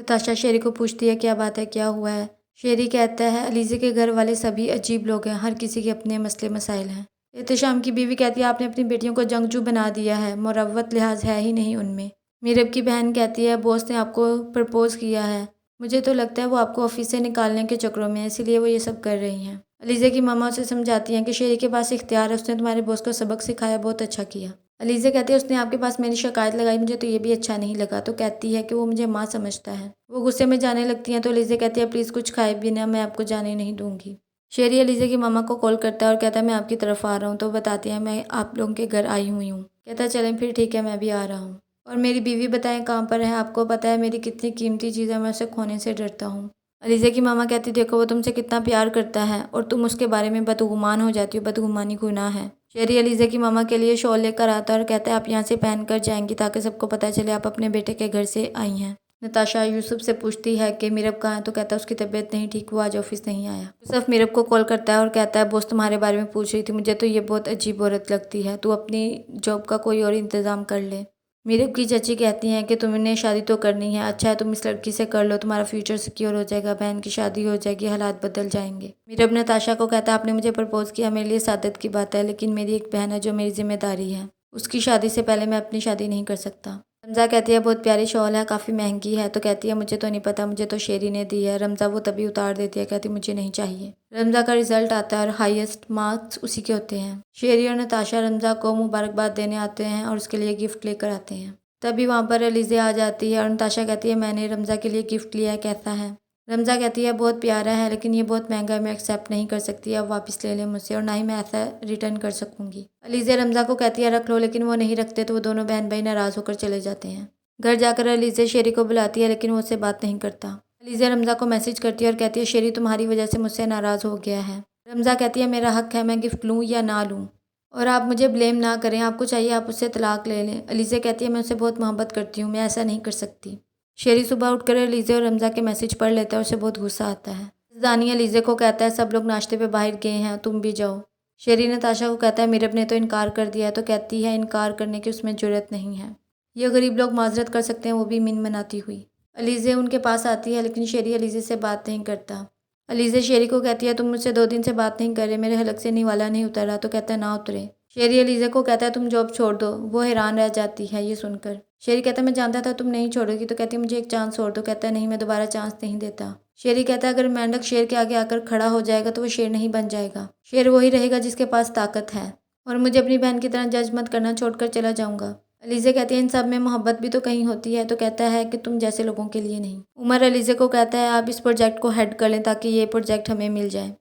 नताशा शेरी को पूछती है क्या बात है, क्या हुआ है। शेरी कहता है अलीज़े के घर वाले सभी अजीब लोग हैं, हर किसी के अपने मसले मसाइल हैं। एहतशाम की बीवी कहती है आपने अपनी बेटियों को जंगजू बना दिया है, मुरव्वत लिहाज है ही नहीं उनमें। मीरब की बहन कहती है बॉस ने आपको प्रपोज़ किया है, मुझे तो लगता है वो आपको ऑफिस से निकालने के चक्करों में है, इसीलिए वो ये सब कर रही हैं। अलीज़े की मामा उसे समझाती हैं कि शेरी के पास इख्तियार है, उसने तुम्हारे बॉस को सबक सिखाया, बहुत अच्छा किया। अलीज़ा कहती है उसने आपके पास मेरी शिकायत लगाई, मुझे तो ये भी अच्छा नहीं लगा। तो कहती है कि वो मुझे माँ समझता है। वो गुस्से में जाने लगती हैं तो अलीज़ा कहती है प्लीज़ कुछ खाए बिना मैं आपको जाने नहीं दूंगी। शेरी अलीज़ा की मामा को कॉल करता है और कहता है मैं आपकी तरफ आ रहा हूँ। तो बताती है मैं आप लोगों के घर आई हुई हूँ। कहता है चलें फिर ठीक है, मैं भी आ रहा हूँ। और मेरी बीवी बताएं कहाँ पर है, आपको पता है मेरी कितनी कीमती चीज़ है, मैं उसे खोने से डरता हूँ। अलीज़ा की मामा कहती देखो वो तुमसे कितना प्यार करता है और तुम उसके बारे में बदगुमान हो जाती हो, बदगुमानी गुनाह है। शेरी अलीज़ा की मामा के लिए शॉल लेकर आता है और कहता है आप यहाँ से पहन कर जाएंगी ताकि सबको पता चले आप अपने बेटे के घर से आई हैं। नताशा यूसुफ से पूछती है कि मीरब कहाँ है, तो कहता है उसकी तबीयत नहीं ठीक, वो आज ऑफिस नहीं आया। यूसुफ मीरब को कॉल करता है और कहता है बॉस तुम्हारे बारे में पूछ रही थी, मुझे तो ये बहुत अजीब औरत लगती है, तू अपनी जॉब का कोई और इंतज़ाम कर ले। मीरब की चाची कहती हैं कि तुमने शादी तो करनी है, अच्छा है तुम इस लड़की से कर लो, तुम्हारा फ्यूचर सिक्योर हो जाएगा, बहन की शादी हो जाएगी, हालात बदल जाएंगे। मीरब नताशा को कहता है आपने मुझे प्रपोज किया, मेरे लिए सादत की बात है, लेकिन मेरी एक बहन है जो मेरी जिम्मेदारी है, उसकी शादी से पहले मैं अपनी शादी नहीं कर सकता। रमज़ा कहती है बहुत प्यारी शॉल है, काफ़ी महंगी है। तो कहती है मुझे तो नहीं पता, मुझे तो शेरी ने दी है। रमज़ा वो तभी उतार देती है, कहती मुझे नहीं चाहिए। रमज़ा का रिजल्ट आता है और हाईएस्ट मार्क्स उसी के होते हैं। शेरी और नताशा रमज़ा को मुबारकबाद देने आते हैं और उसके लिए गिफ्ट लेकर आते हैं। तभी वहाँ पर अलीज़ा आ जाती है और नताशा कहती है मैंने रमज़ा के लिए गिफ्ट लिया है, कैसा है। रमज़ा कहती है बहुत प्यारा है, लेकिन ये बहुत महंगा है, मैं एक्सेप्ट नहीं कर सकती, अब वापस ले लें मुझसे, और ना ही मैं ऐसा रिटर्न कर सकूंगी। अलीज़ा रमज़ा को कहती है रख लो, लेकिन वो नहीं रखते तो वो दोनों बहन भाई नाराज़ होकर चले जाते हैं। घर जाकर अलीज़ा शेरी को बुलाती है, लेकिन वो उससे बात नहीं करता। अलीज़ा रमज़ा को मैसेज करती है और कहती है शेरी तुम्हारी वजह से मुझसे नाराज़ हो गया है। रमज़ा कहती है मेरा हक है, मैं गिफ्ट लूँ या ना लूँ, और आप मुझे ब्लेम ना करें, आपको चाहिए आप उससे तलाक ले लें। अलीज़ा कहती है मैं उससे बहुत मोहब्बत करती हूँ, मैं ऐसा नहीं कर सकती। शेरी सुबह उठकर अलीज़ा और रमज़ा के मैसेज पढ़ लेता है और उसे बहुत गुस्सा आता है। दानी अलीज़ा को कहता है सब लोग नाश्ते पे बाहर गए हैं, तुम भी जाओ। शेरी नताशा को कहता है मीरब ने तो इनकार कर दिया है। तो कहती है इनकार करने की उसमें जुर्रत नहीं है, ये गरीब लोग माजरत कर सकते हैं, वो भी मिन मनाती हुई। अलीज़ा उनके पास आती है, लेकिन शेरी अलीज़ा से बात नहीं करता। अलीज़ा शेरी को कहती है तुम मुझसे 2 दिन से बात नहीं कर रहे, मेरे हलक से निवाला नहीं उतर रहा। तो कहता है ना उतरे। शेरी अलीज़ा को कहता है तुम जॉब छोड़ दो, वो हैरान रह जाती है ये सुनकर। शेरी कहता है मैं जानता था तुम नहीं छोड़ोगी। तो कहती है मुझे एक चांस और दो। कहता है नहीं, मैं दोबारा चांस नहीं देता। शेरी कहता है अगर मेंढक शेर के आगे आकर खड़ा हो जाएगा तो वो शेर नहीं बन जाएगा, शेर वही रहेगा जिसके पास ताकत है, और मुझे अपनी बहन की तरह जज मत करना, छोड़कर चला जाऊंगा। अलीज़ा कहती है इन सब में मोहब्बत भी तो कहीं होती है। तो कहता है कि तुम जैसे लोगों के लिए नहीं। उमर अलीज़ा को कहता है आप इस प्रोजेक्ट को हेड कर लें ताकि ये प्रोजेक्ट हमें मिल जाए।